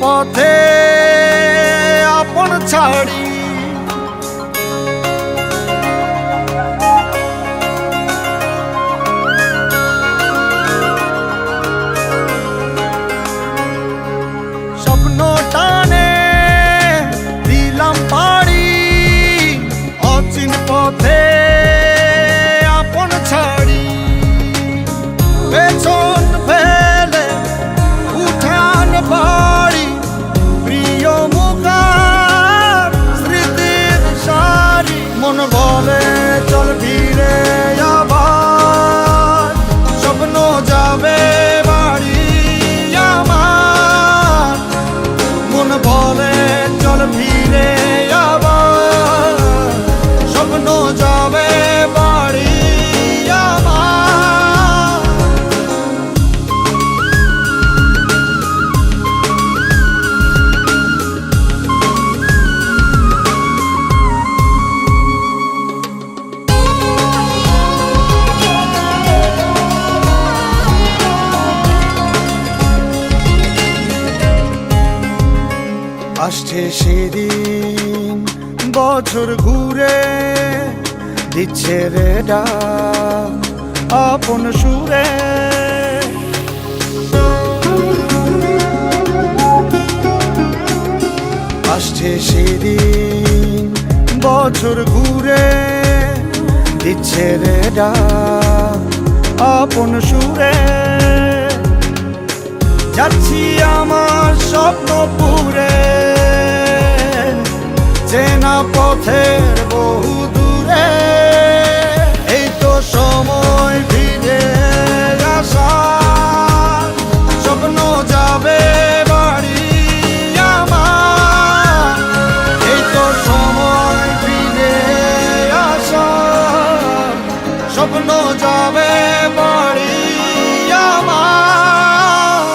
পথে আপন ছাড়ি স্বপ্ন টানে দিলাম পাড়ি অচিন পথে আপন ছাড়ি পেছন ফেলে উঠান বাড়ি প্রিয় মুখার স্মৃতির সারি মন বলে চল ফিরে আবার স্বপ্ন যাবে বাড়ি আমার মন বলে চল ফিরে আবার স্বপ্ন যাবে বাড়ি আমার আসছে সেদিন বছর ঘুরে দিচ্ছে রে ডাক আপন সুরে আসছে সেদিন বছর ঘুরে দিচ্ছে রে ডাক আপন সুরে যাচ্ছি আমার স্বপ্নপুরে চেনা পথের বহু দূরে এই তো সময় ফিরে আসার স্বপ্ন যাবে বাড়ি আমার এই তো সময় ফিরে আসার স্বপ্ন যাবে বাড়ি আমার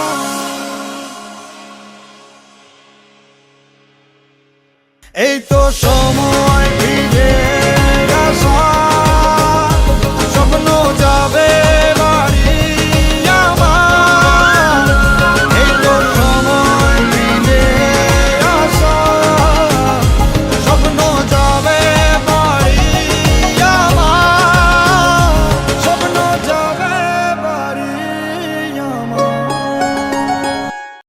এই তো সময়